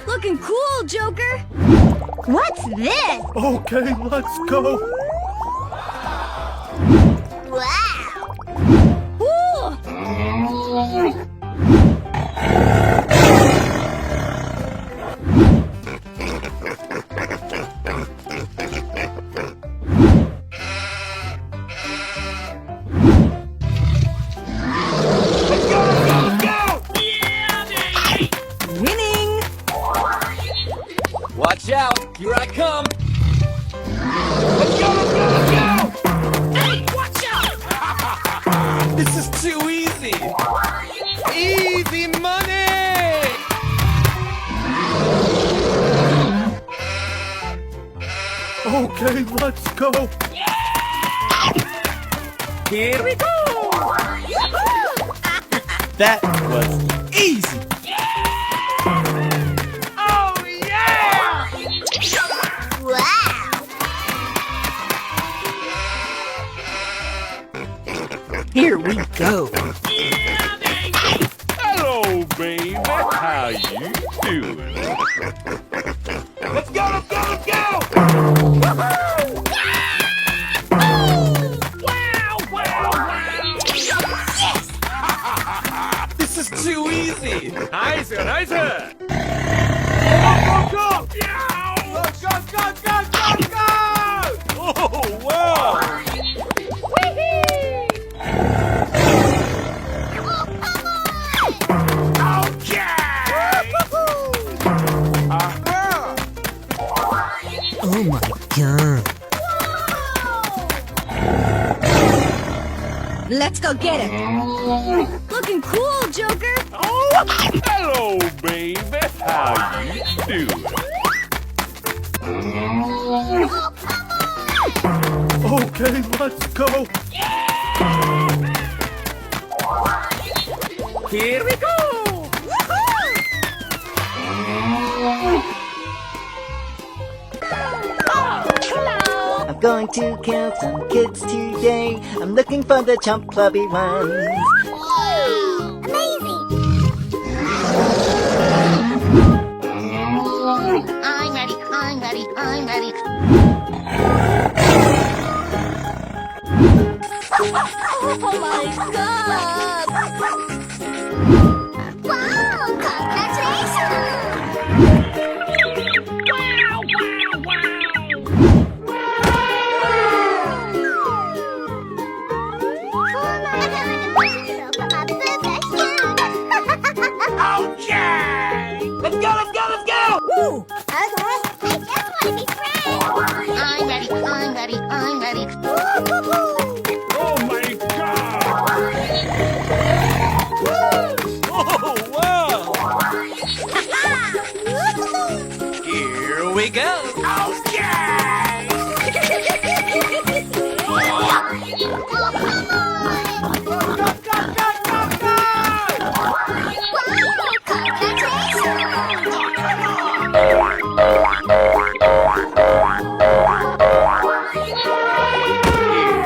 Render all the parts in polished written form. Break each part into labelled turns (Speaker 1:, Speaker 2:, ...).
Speaker 1: Looking cool, Joker. What's this?
Speaker 2: Okay, let's go.
Speaker 1: Wow. Ooh. Winning.
Speaker 3: Watch out! Here I come!
Speaker 2: Let's go, let's go, let's go!
Speaker 3: Hey, watch out! This is too easy! Easy money!
Speaker 2: Okay, let's go.
Speaker 3: Here we go! That was easy!
Speaker 2: Oh, yeah!
Speaker 1: Wow.
Speaker 3: Here we go!
Speaker 2: Hello, baby. How you doing? Let's go, let's go, let's go!
Speaker 3: This is too easy!
Speaker 2: Nice, nice. Go, go, go! Go, go, go, go, go, go! Oh, wow!
Speaker 3: Oh my god!
Speaker 1: Let's go get it. Looking cool, Joker.
Speaker 2: Hello, baby. How you doing? Okay, let's go.
Speaker 3: Here we go!
Speaker 4: I'm going to kill some kids today. I'm looking for the chump clubby ones.
Speaker 1: I'm ready, I'm ready, I'm ready. Oh my god! Wow, congratulations!
Speaker 2: Let's go, let's go, let's go!
Speaker 1: Woo! I just want to be friends! I'm ready, I'm ready, I'm ready.
Speaker 2: Oh my god!
Speaker 3: Oh wow! Here we go!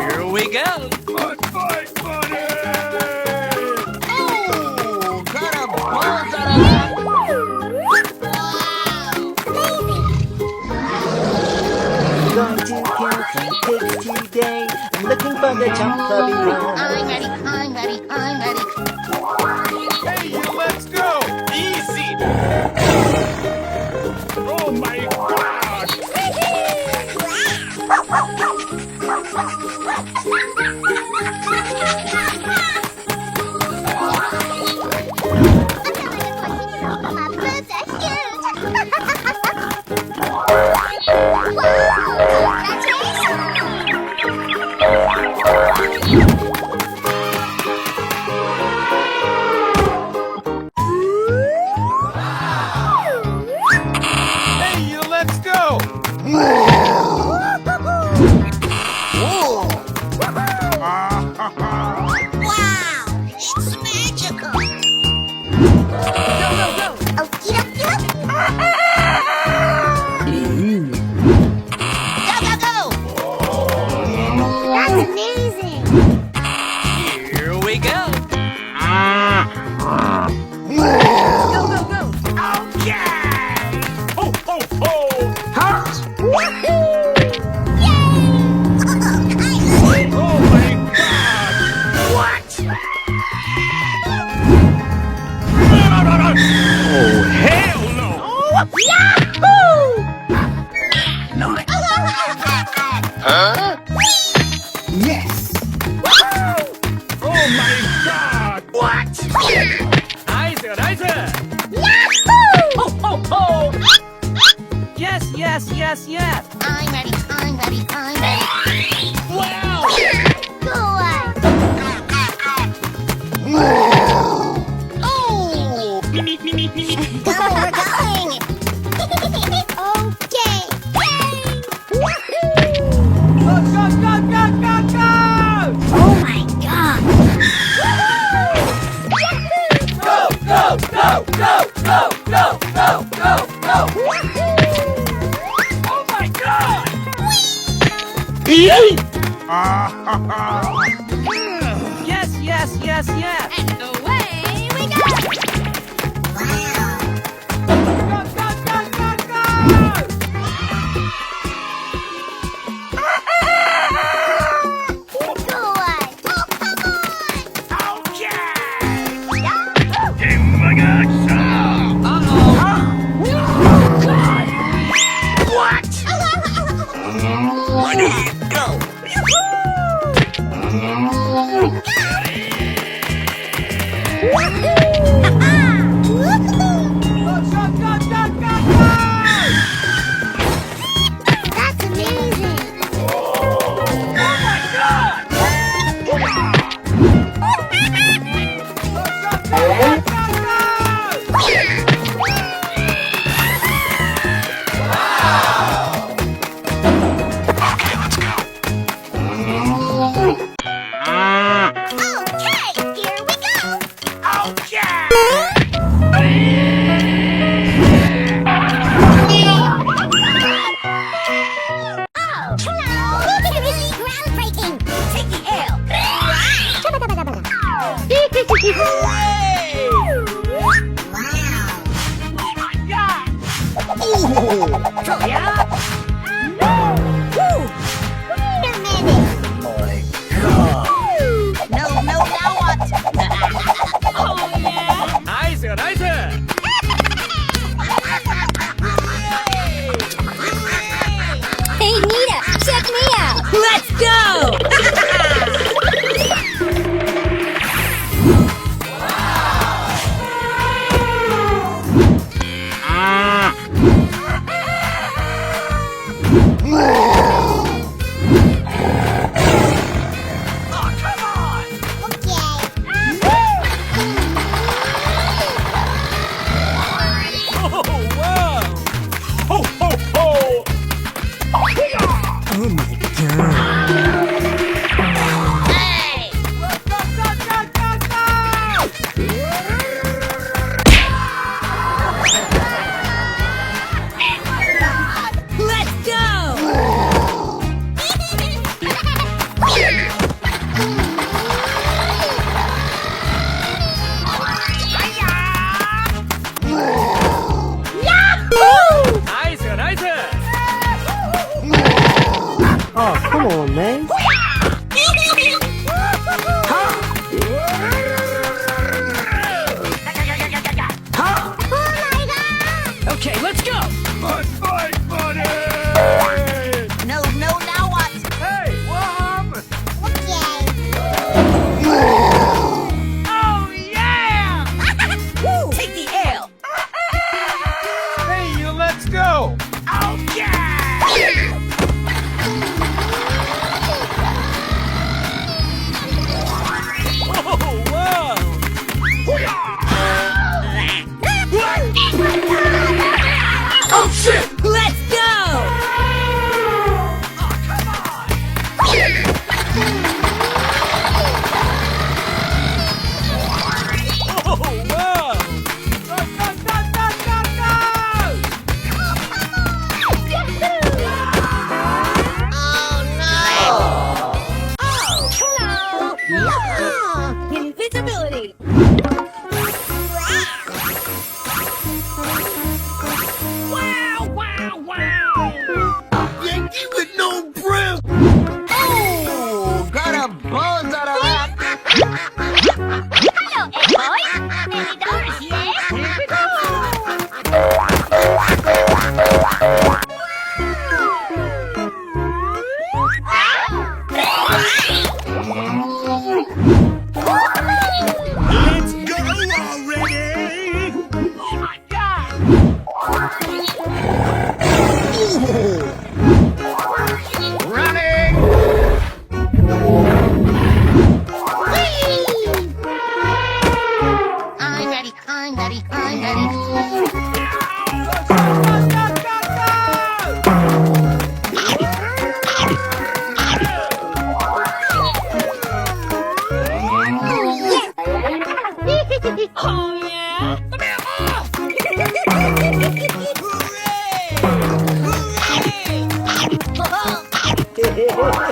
Speaker 3: Here we go!
Speaker 2: Fun, fun, buddy!
Speaker 4: I'm going to kill some kids today. I'm looking for the chump clubby ones.
Speaker 1: I'm ready, I'm ready, I'm ready.
Speaker 2: Hey, you, let's go!
Speaker 3: Easy!
Speaker 2: Oh my god! Hey, you, let's go!
Speaker 3: Whoa!
Speaker 4: Yes!
Speaker 2: Oh my God!
Speaker 3: What? Nice, nice.
Speaker 1: Yahoo!
Speaker 3: Ho, ho, ho. Yes, yes, yes, yes.
Speaker 1: I'm ready, I'm ready, I'm ready.
Speaker 3: Wow.
Speaker 1: Go away.
Speaker 3: Oh.
Speaker 1: Go, we're going. Okay. Yay! Woohoo!
Speaker 3: Go, go, go, go, go, go.
Speaker 1: Oh my God!
Speaker 3: Go, go, go, go, go, go, go, go, go. Oh my God. Yes, yes, yes, yes.
Speaker 1: And away we go! Wow!
Speaker 3: Go, go, go, go, go.
Speaker 1: Go away! Oh, come on!
Speaker 3: What? Ready, go. Go, go, go, go, go, go.
Speaker 1: That's amazing!
Speaker 3: Oh my God. Go, go, go, go, go.
Speaker 1: Okay, here we go! Oh, hello! Groundbreaking! Take the L! Wow!
Speaker 3: Yeah.
Speaker 1: Woo! Wait a minute! No, no, now what? Oh, yeah!
Speaker 3: Nice, nice.
Speaker 1: Hey, Nita, check me out! Let's go!
Speaker 3: Oh, come on. Oh, wow. Ho, ho, ho.
Speaker 1: Hey!
Speaker 3: Go, go, go, go, go, go.
Speaker 1: Let's go! Yahoo!
Speaker 3: Nice, nice.
Speaker 4: Oh, come on, man.
Speaker 1: Oh my God!
Speaker 3: Okay, let's go.
Speaker 2: Let's fight, buddy!
Speaker 1: No, no, now what?
Speaker 2: Hey, what happened?
Speaker 3: Oh, yeah.
Speaker 1: Woo! Take the L!
Speaker 2: Hey, you, let's go!
Speaker 3: Oh, yeah.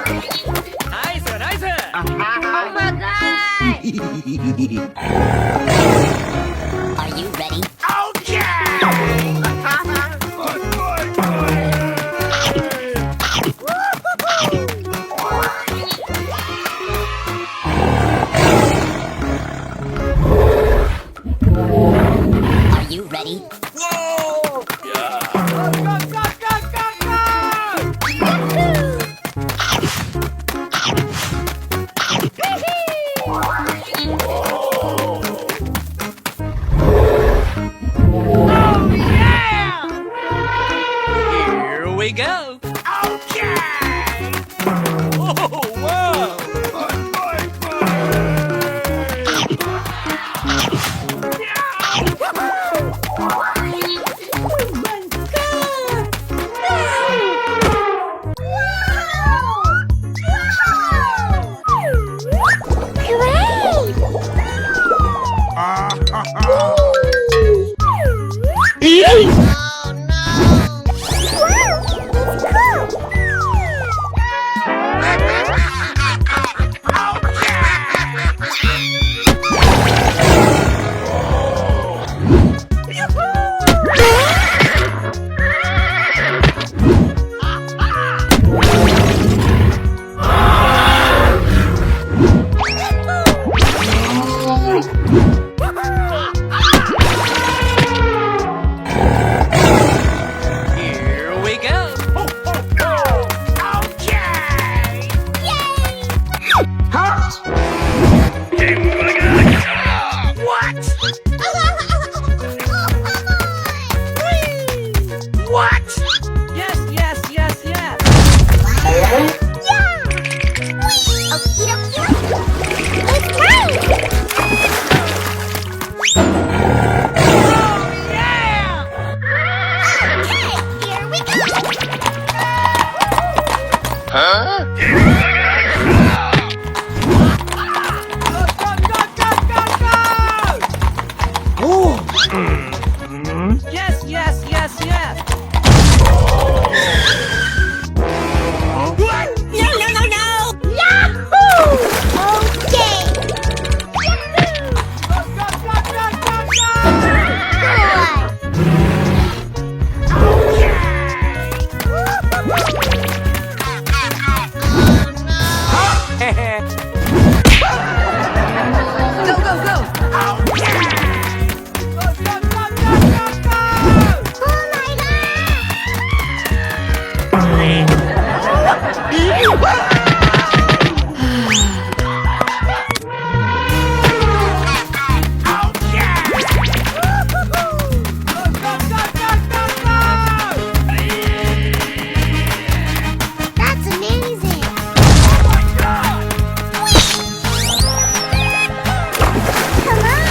Speaker 3: 나이스 나이스.
Speaker 1: Are you ready? Are you ready?
Speaker 3: Go go go go go. Here we go. Okay. Oh, whoa. Here we go. What? Yes, yes, yes, yes.
Speaker 1: Okie dokie. It's time. Okay, here we go.
Speaker 3: Yes, yes, yes, yes.
Speaker 1: Okay.
Speaker 3: Go, go, go.
Speaker 1: Oh my That's amazing. Come on. Good.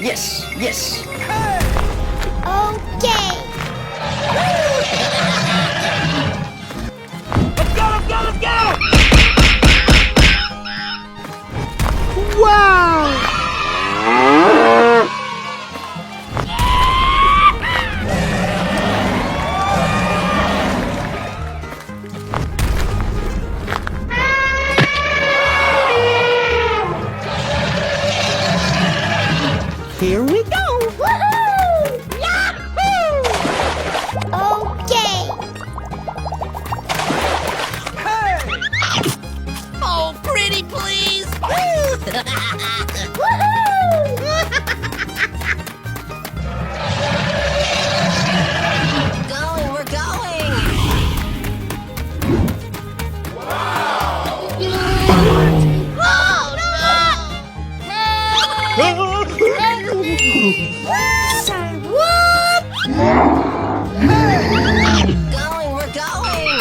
Speaker 4: Yes, yes.
Speaker 1: Okay.
Speaker 3: Let's go, let's go, let's go.
Speaker 4: Here we go.
Speaker 1: Woohoo! Yahoo! Okay.
Speaker 3: Oh, pretty please.
Speaker 1: Going, we're going. Sorry, what? Going, we're going.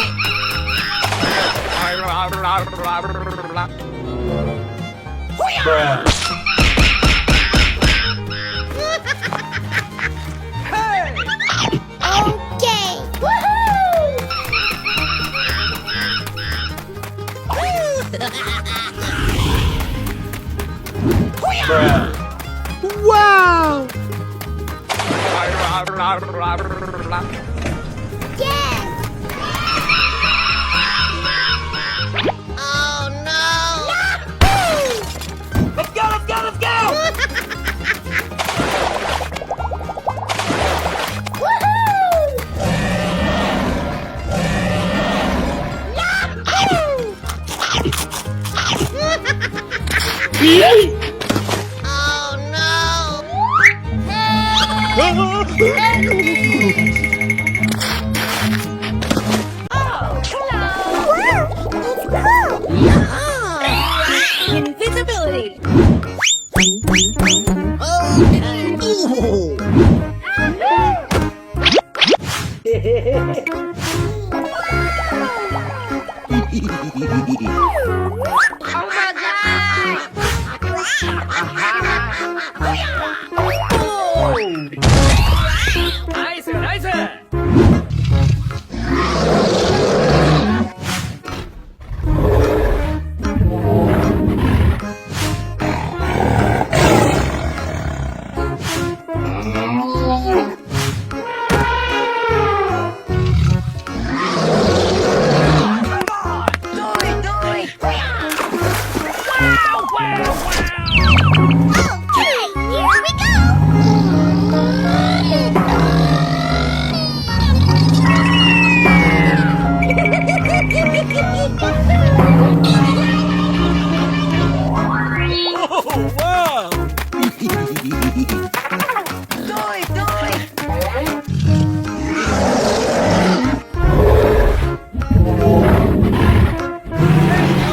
Speaker 1: Oh no!
Speaker 3: Invisibility. Nice, nice.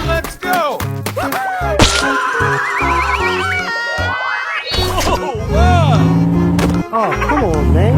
Speaker 2: Let's go! Oh, wow!
Speaker 4: Oh, come on, man.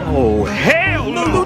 Speaker 2: Oh, hell no!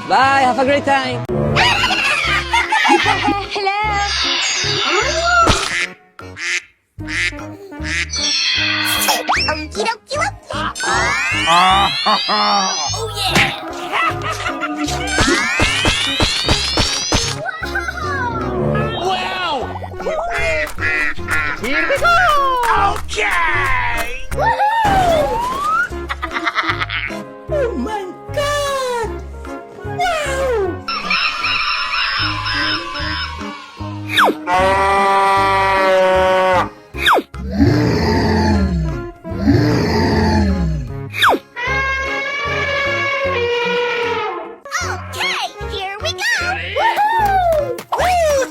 Speaker 5: Bye, have a great time.
Speaker 1: Oh yeah!
Speaker 2: Wow! Here we go! Okay!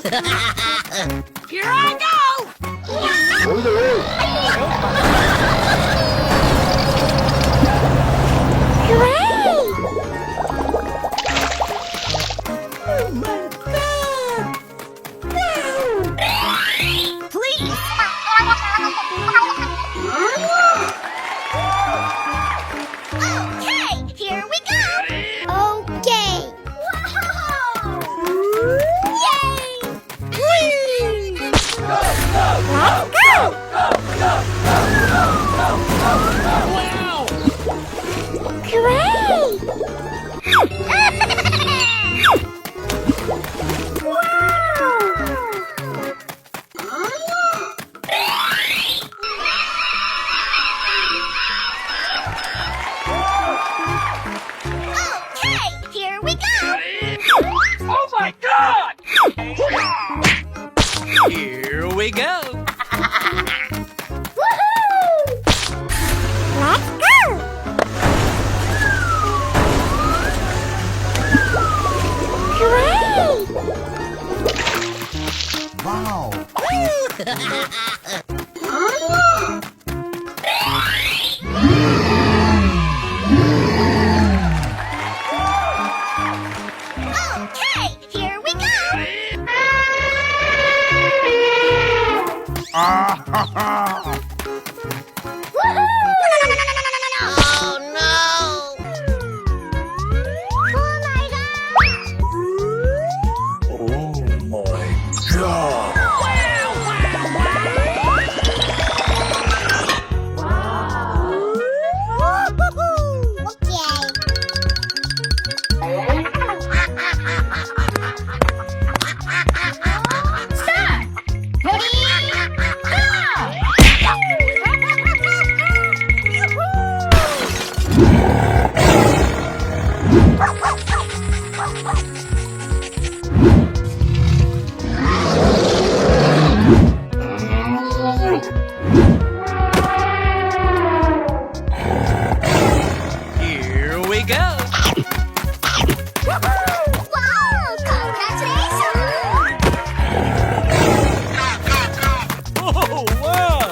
Speaker 1: Here I
Speaker 3: Oh my God!
Speaker 1: Please. Okay, here we go. Okay. Yay! Let's go! Great! Okay, here we go.
Speaker 2: Oh my God!
Speaker 3: Here we go.
Speaker 1: Woohoo! Let's go! Great!
Speaker 4: Wow.
Speaker 1: Okay, here we go. Woohoo! Oh no! Oh my God!
Speaker 2: Oh my God!
Speaker 1: Woohoo! Okay. Start! Ready?
Speaker 3: Here we go.
Speaker 1: Wow! Congratulations!
Speaker 3: Oh, wow.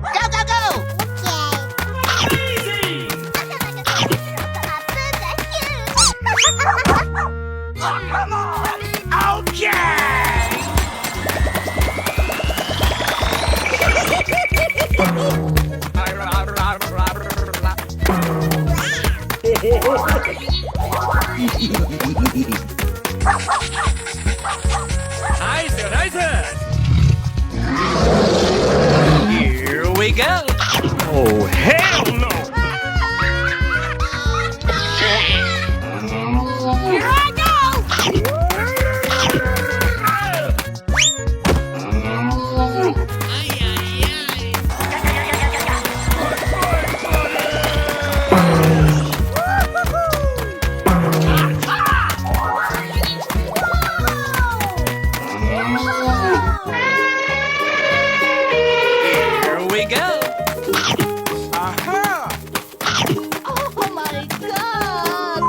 Speaker 1: Go, go, go! Okay.
Speaker 3: Here we go.
Speaker 2: Oh, hell no!
Speaker 1: Here I go!
Speaker 3: Here we go.
Speaker 1: Oh my God!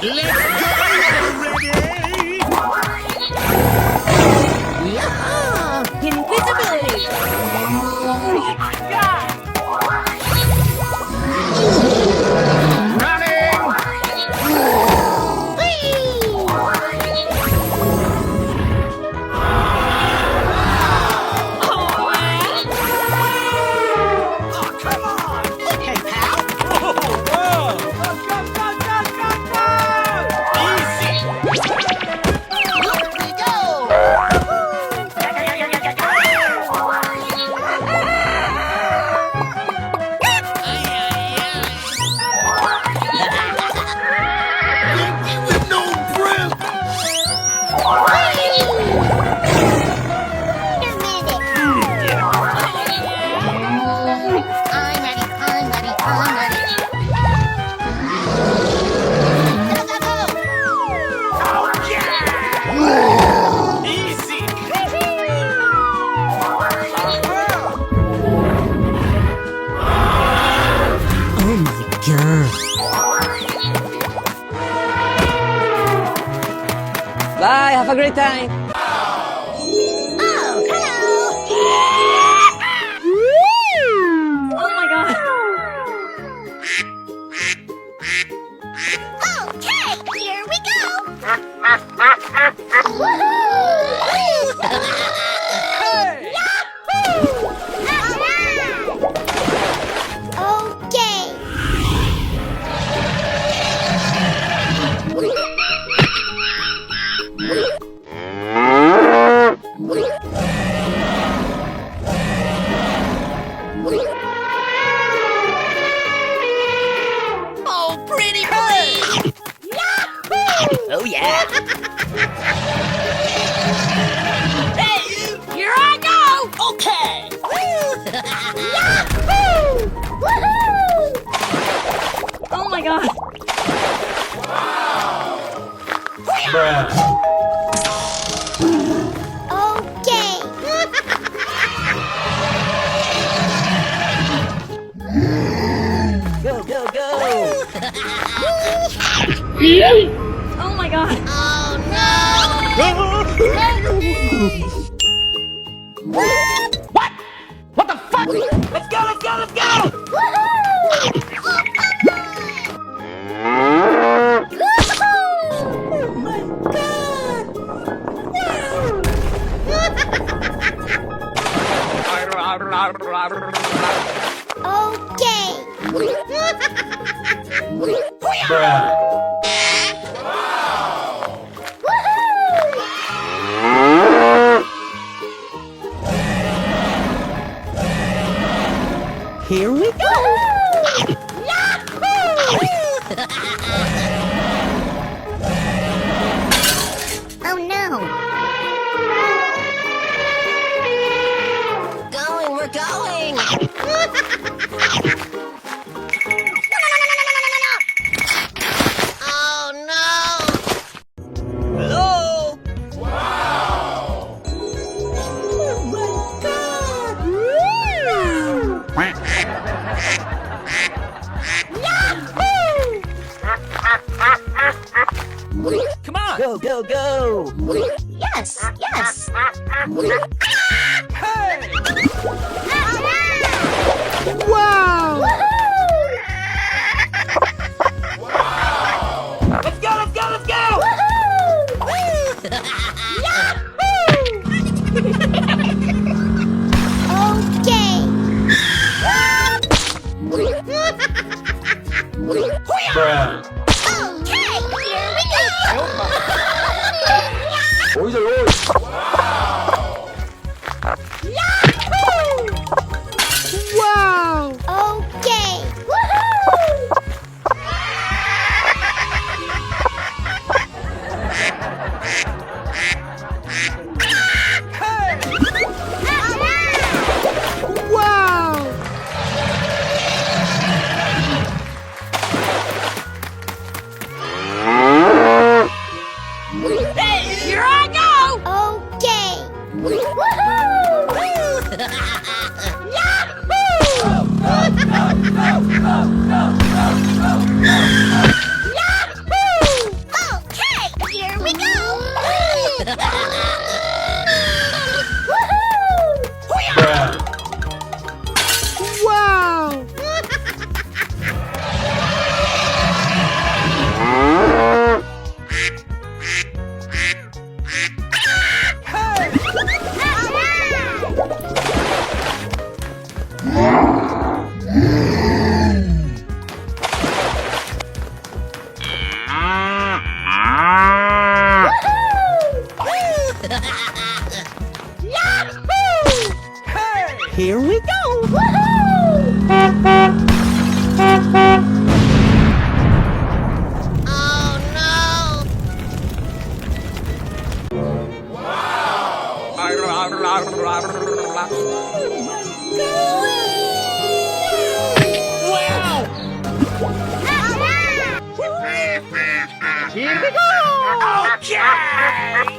Speaker 1: Yeah! Invisibility!
Speaker 3: Bye, have a great time.
Speaker 1: Oh my god! Okay, here we go! Okay! Oh, pretty please!
Speaker 3: Oh yeah.
Speaker 1: Hey, here I go! Okay! Yahoo! Woohoo!
Speaker 5: Oh my god!
Speaker 1: Okay!
Speaker 3: Go, go, go.
Speaker 5: Oh my god!
Speaker 1: Oh no!
Speaker 3: What the fuck? Let's go, let's go, let's go.
Speaker 1: Oh my god! Okay!
Speaker 3: Here we go.
Speaker 1: Oh no! Going, we're going! Oh no!
Speaker 3: Hello.
Speaker 1: Oh my god!
Speaker 3: Come on. Go, go, go.
Speaker 1: Yes, yes!
Speaker 3: Hey.
Speaker 1: Wow!
Speaker 3: Let's go, let's go, let's go.
Speaker 1: Okay! Okay, here we go! Wow! Okay! Woohoo! Here I go! Okay! Woohoo! Yahoo!
Speaker 4: Here we go!
Speaker 1: Oh no!
Speaker 3: Here we go! Okay!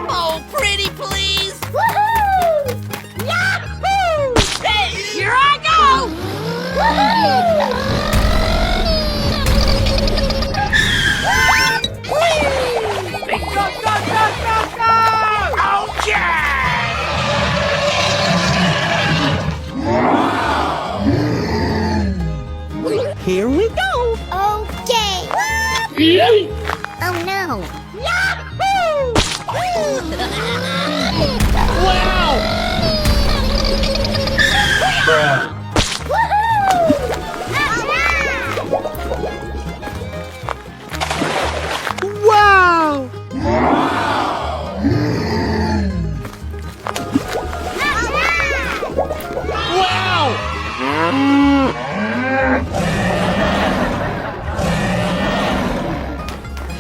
Speaker 1: Oh, pretty please! Woohoo! Yahoo! Hey, here I go!
Speaker 4: Here we go!
Speaker 1: Okay. Oh no! Yahoo!
Speaker 4: Wow!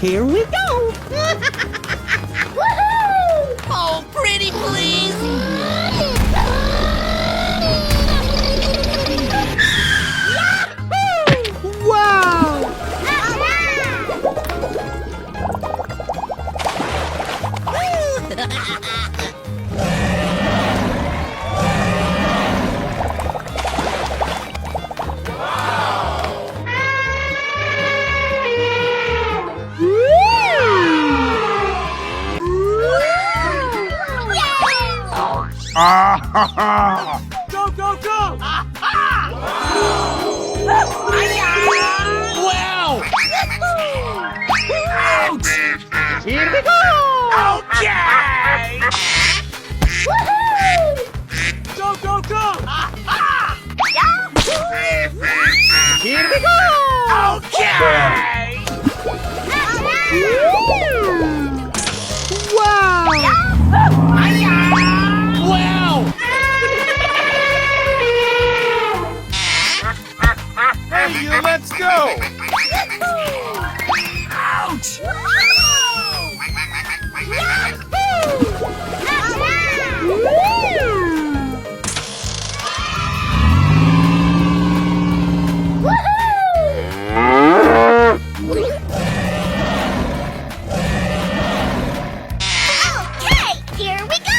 Speaker 4: Here we go!
Speaker 1: Oh, pretty please!
Speaker 4: Wow!
Speaker 3: Go, go, go! Wow! Ouch! Here we go! Okay! Go, go, go! Here we go! Okay!
Speaker 4: Wow!
Speaker 3: Wow! Hey, you, let's go! Ouch!
Speaker 1: Okay, here we go!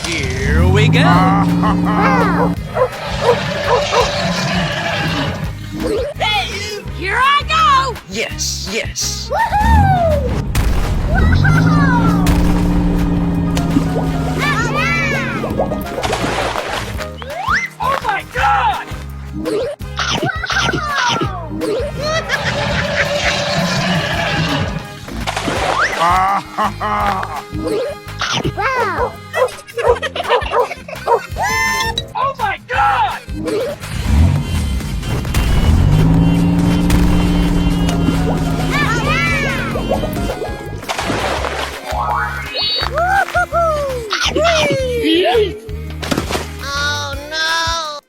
Speaker 3: Here we go!
Speaker 1: Hey, here I go!
Speaker 3: Yes, yes! Oh my God!
Speaker 1: Wow!
Speaker 3: Oh my God!
Speaker 1: Oh no!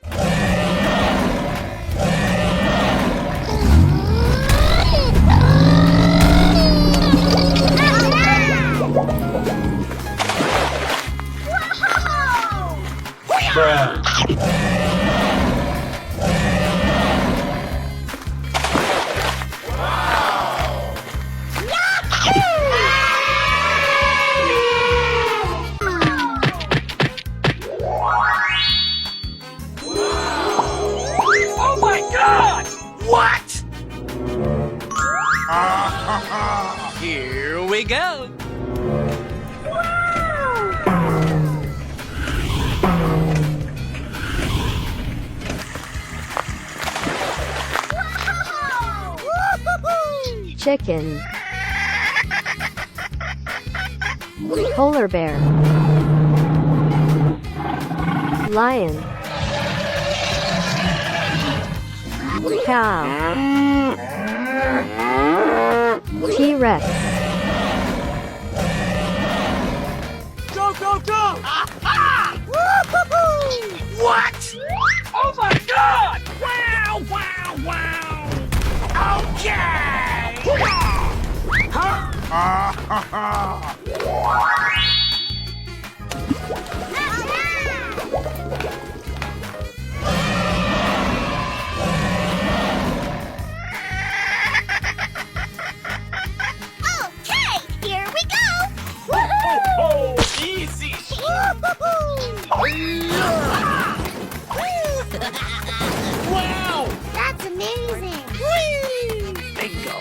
Speaker 3: What? Here we go.
Speaker 6: Chicken. Polar bear. Lion. Cow. T-Rex.
Speaker 3: Go, go, go! What? Oh my God! Wow, wow, wow! Okay!
Speaker 1: Okay, here we go.
Speaker 3: Oh, easy! Wow!
Speaker 1: That's amazing.
Speaker 3: Bingo!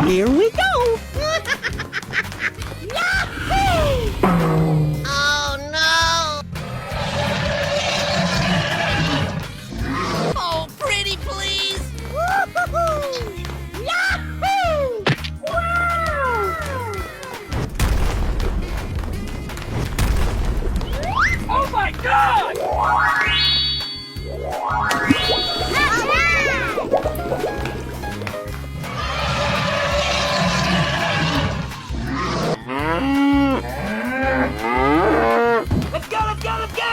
Speaker 4: Here we go.
Speaker 1: Yahoo! Oh no!
Speaker 3: Oh, pretty please!
Speaker 1: Woo-hoo-hoo! Yahoo! Wow!
Speaker 3: Oh my God! Let's go, let's go, let's go!